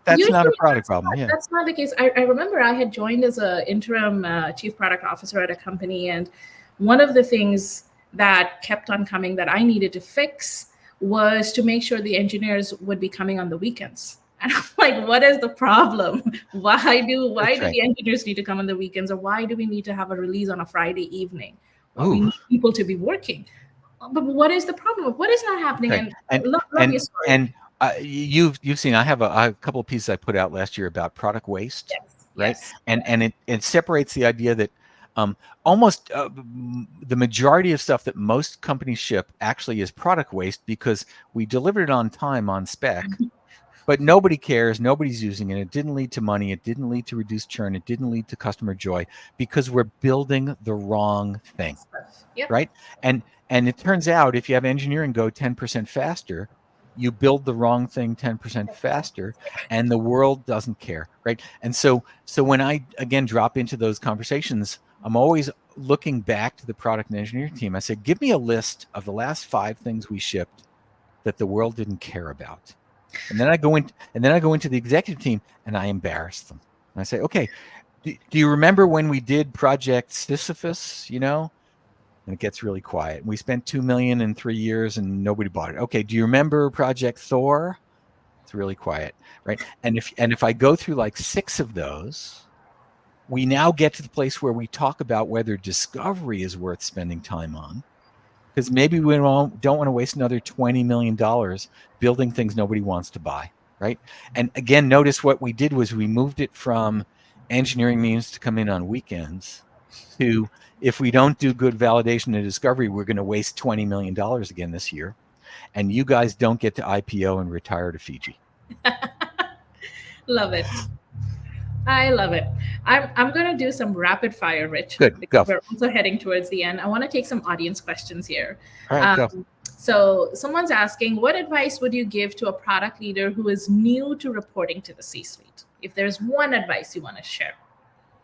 that's usually not a product problem. Yeah. that's not the case. I remember I had joined as an interim chief product officer at a company, and one of the things that kept on coming that I needed to fix was to make sure the engineers would be coming on the weekends. And I'm like, what is the problem? Why do the engineers need to come on the weekends, or why do we need to have a release on a Friday evening? We need people to be working. But what is the problem? What is not happening? Okay. And love your story. And you've seen I have a couple of pieces I put out last year about product waste, Yes, right? yes. And it separates the idea that almost the majority of stuff that most companies ship actually is product waste because we delivered it on time on spec, but nobody cares, nobody's using it. It didn't lead to money, it didn't lead to reduced churn, it didn't lead to customer joy because we're building the wrong thing, Yep. right? And it turns out if you have engineering go 10% faster, you build the wrong thing 10% faster, and the world doesn't care, right? And so when I again drop into those conversations, I'm always looking back to the product and engineering team. I say, give me a list of the last 5 things we shipped that the world didn't care about. And then I go into the executive team and I embarrass them. And I say, okay, do you remember when we did Project Sisyphus, And it gets really quiet. We spent $2 million in 3 years and nobody bought it. Okay, do you remember Project Thor? It's really quiet, right? And if I go through like 6 of those, we now get to the place where we talk about whether discovery is worth spending time on, because maybe we don't want to waste another $20 million building things nobody wants to buy, right? And again, notice what we did was we moved it from engineering meetings to come in on weekends to, if we don't do good validation and discovery, we're going to waste $20 million again this year. And you guys don't get to IPO and retire to Fiji. Love it. I love it. I'm going to do some rapid fire, Rich. Good, Because go. we're also heading towards the end. I want to take some audience questions here. All right, go. So someone's asking, what advice would you give to a product leader who is new to reporting to the C-suite? If there's one advice you want to share.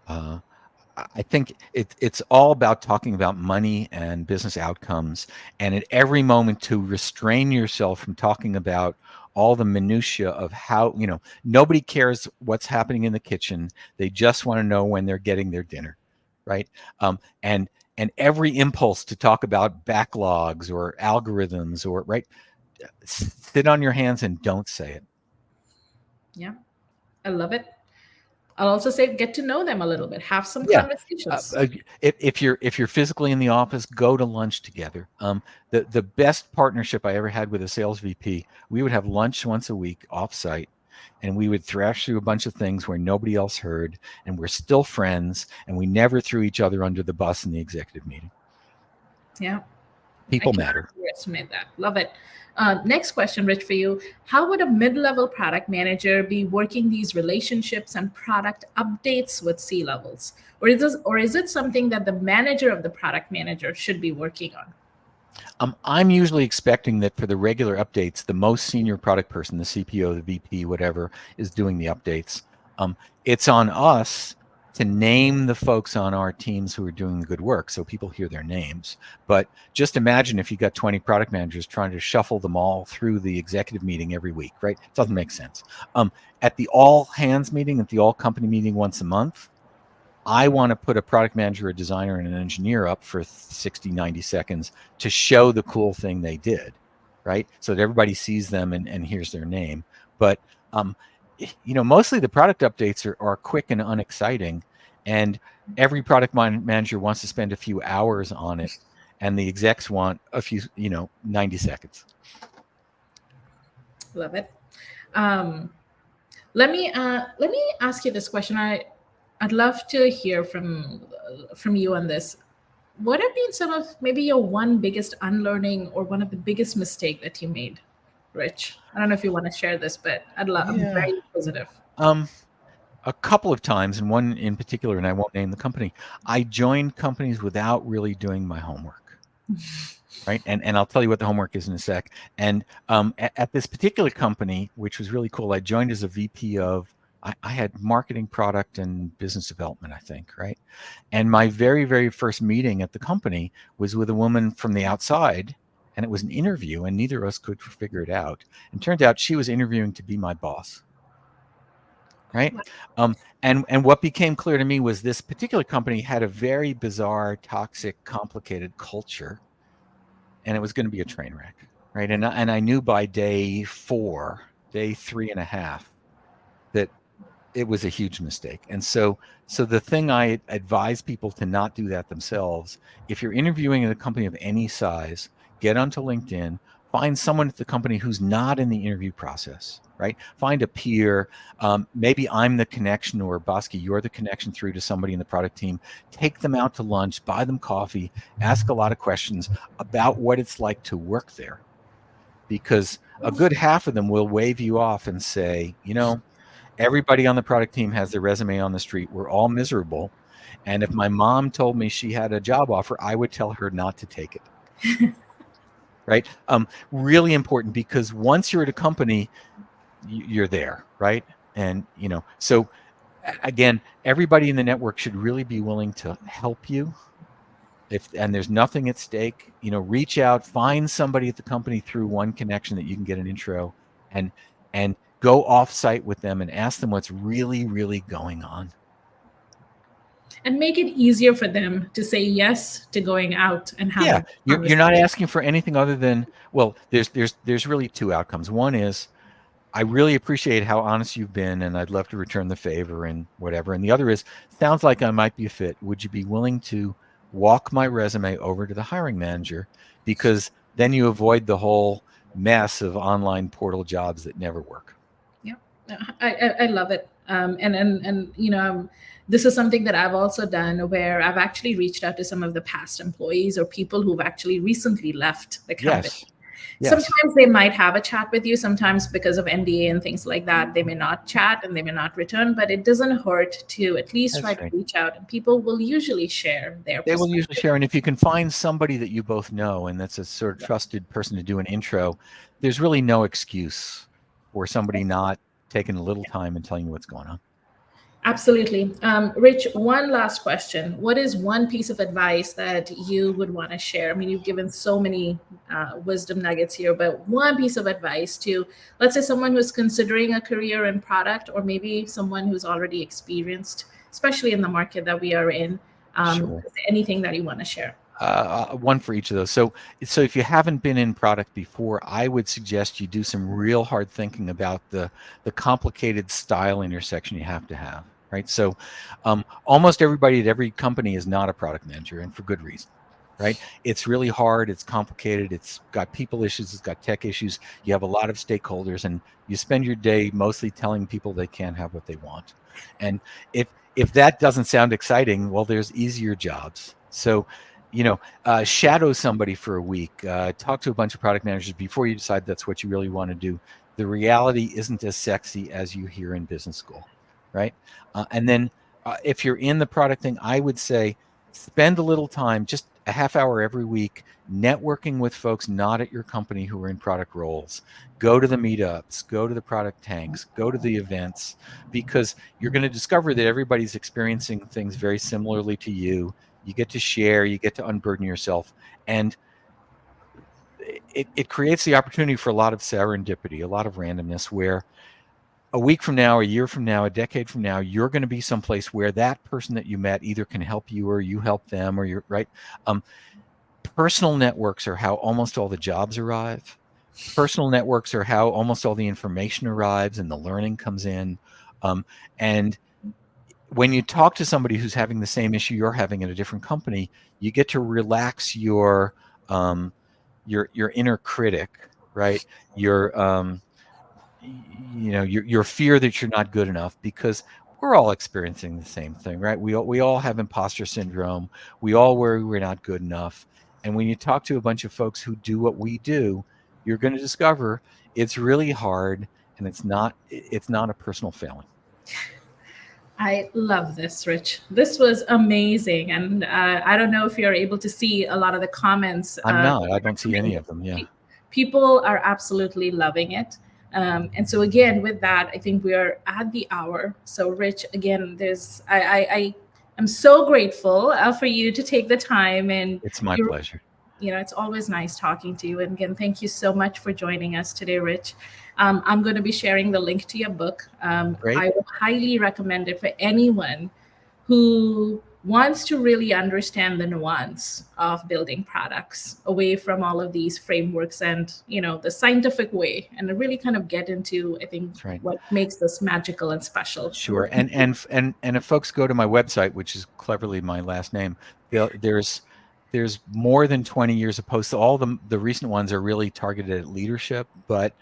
I think it's all about talking about money and business outcomes, and at every moment to restrain yourself from talking about all the minutia of how, nobody cares what's happening in the kitchen. They just want to know when they're getting their dinner, right? And every impulse to talk about backlogs or algorithms or, right, sit on your hands and don't say it. Yeah, I love it. I'll also say get to know them a little bit. Have some conversations. If you're physically in the office, go to lunch together. The best partnership I ever had with a sales VP, we would have lunch once a week offsite, and we would thrash through a bunch of things where nobody else heard, and we're still friends, and we never threw each other under the bus in the executive meeting. Yeah. People matter. Underestimate that. Love it. Next question, Rich, for you. How would a mid-level product manager be working these relationships and product updates with C-levels? Or is it something that the manager of the product manager should be working on? I'm usually expecting that for the regular updates, the most senior product person, the CPO, the VP, whatever, is doing the updates. It's on us to name the folks on our teams who are doing good work so people hear their names. But just imagine if you got 20 product managers trying to shuffle them all through the executive meeting every week, right? It doesn't make sense. At the all hands meeting, at the all company meeting once a month, I want to put a product manager, a designer, and an engineer up for 60, 90 seconds to show the cool thing they did, right? So that everybody sees them and hears their name. But mostly the product updates are quick and unexciting, and every product manager wants to spend a few hours on it, and the execs want a few, 90 seconds. Love it. Let me ask you this question. I'd love to hear from you on this. What have been some of maybe your one biggest unlearning or one of the biggest mistake that you made, Rich? I don't know if you want to share this, but I'm very inquisitive. A couple of times, and one in particular, and I won't name the company, I joined companies without really doing my homework, right? And I'll tell you what the homework is in a sec. And at this particular company, which was really cool, I joined as a VP of, I had marketing, product, and business development, I think, right? And my very, very first meeting at the company was with a woman from the outside, and it was an interview, and neither of us could figure it out. And it turned out she was interviewing to be my boss. Right. And what became clear to me was this particular company had a very bizarre, toxic, complicated culture, and it was going to be a train wreck. Right. And I knew by day 4, day 3.5, that it was a huge mistake. And so the thing I advise people to not do that themselves, if you're interviewing at a company of any size, get onto LinkedIn, find someone at the company who's not in the interview process, right? Find a peer. Maybe I'm the connection, or Bosky, you're the connection through to somebody in the product team. Take them out to lunch, buy them coffee, ask a lot of questions about what it's like to work there. Because a good half of them will wave you off and say, everybody on the product team has their resume on the street. We're all miserable. And if my mom told me she had a job offer, I would tell her not to take it. right? Really important, because once you're at a company, you're there, right? And so again, everybody in the network should really be willing to help you. And there's nothing at stake, reach out, find somebody at the company through one connection that you can get an intro, and and go off site with them and ask them what's really, really going on. And make it easier for them to say yes to going out and Yeah, having you're conversations. not asking for anything other than, well, there's really two outcomes. One is, I really appreciate how honest you've been, and I'd love to return the favor and whatever. And the other is, sounds like I might be a fit. Would you be willing to walk my resume over to the hiring manager? Because then you avoid the whole mess of online portal jobs that never work. Yeah, I love it. And this is something that I've also done, where I've actually reached out to some of the past employees or people who've actually recently left the company. Yes. Yes. Sometimes they might have a chat with you. Sometimes, because of NDA and things like that, they may not chat and they may not return. But it doesn't hurt to at least try That's to right. reach out, and people will usually share their They will usually perspective. share. And if you can find somebody that you both know and that's a sort of trusted person to do an intro, there's really no excuse for somebody not taking a little time and telling you what's going on. Absolutely. Rich, one last question. What is one piece of advice that you would want to share? I mean, you've given so many wisdom nuggets here, but one piece of advice to, let's say, someone who's considering a career in product, or maybe someone who's already experienced, especially in the market that we are in. Sure. Is there anything that you want to share? One for each of those. So if you haven't been in product before, I would suggest you do some real hard thinking about the complicated style intersection you have to have, right? So almost everybody at every company is not a product manager, and for good reason, right? It's really hard. It's complicated. It's got people issues. It's got tech issues. You have a lot of stakeholders, and you spend your day mostly telling people they can't have what they want. And if that doesn't sound exciting, well, there's easier jobs. So shadow somebody for a week, talk to a bunch of product managers before you decide that's what you really want to do. The reality isn't as sexy as you hear in business school, right? And then if you're in the product thing, I would say spend a little time, just a half hour every week, networking with folks not at your company who are in product roles. Go to the meetups, go to the product tanks, go to the events, because you're going to discover that everybody's experiencing things very similarly to you. You get to share, you get to unburden yourself, and it creates the opportunity for a lot of serendipity, a lot of randomness, where a week from now, a year from now, a decade from now, you're going to be someplace where that person that you met either can help you or you help them, or you're right. Personal networks are how almost all the jobs arrive. Personal networks are how almost all the information arrives and the learning comes in. And when you talk to somebody who's having the same issue you're having at a different company, you get to relax your inner critic, right? Your fear that you're not good enough, because we're all experiencing the same thing, right? We all have imposter syndrome. We all worry we're not good enough. And when you talk to a bunch of folks who do what we do, you're going to discover it's really hard, and it's not a personal failing. I love this, Rich. This was amazing. And I don't know if you're able to see a lot of the comments. I'm not. I don't see any of them. Yeah. People are absolutely loving it. And so, again, with that, I think we are at the hour. So, Rich, again, I am so grateful for you to take the time, and It's my you pleasure. it's always nice talking to you. And again, thank you so much for joining us today, Rich. I'm going to be sharing the link to your book. Great. I would highly recommend it for anyone who wants to really understand the nuance of building products away from all of these frameworks and the scientific way, and really kind of get into, I think, That's right. what makes this magical and special. Sure. And if folks go to my website, which is cleverly my last name, there's more than 20 years of posts. All the recent ones are really targeted at leadership, but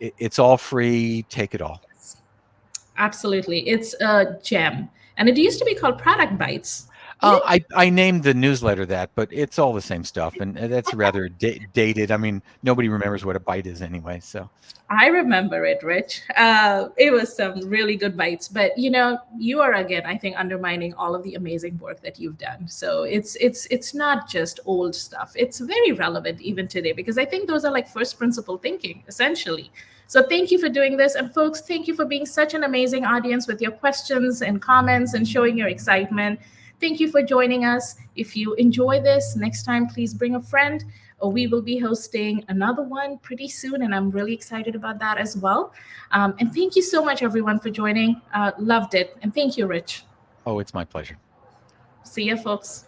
it's all free. Take it all. Absolutely, it's a gem, and it used to be called Product Bites. I named the newsletter that, but it's all the same stuff, and that's rather dated. I mean, nobody remembers what a byte is anyway. So I remember it, Rich. It was some really good bites, but you are again, I think, undermining all of the amazing work that you've done. So it's not just old stuff. It's very relevant even today because I think those are like first principle thinking, essentially. So thank you for doing this, and folks, thank you for being such an amazing audience with your questions and comments and showing your excitement. Thank you for joining us. If you enjoy this, next time, please bring a friend. We will be hosting another one pretty soon, and I'm really excited about that as well. And thank you so much, everyone, for joining. Loved it. And thank you, Rich. oh, it's my pleasure. See you, folks.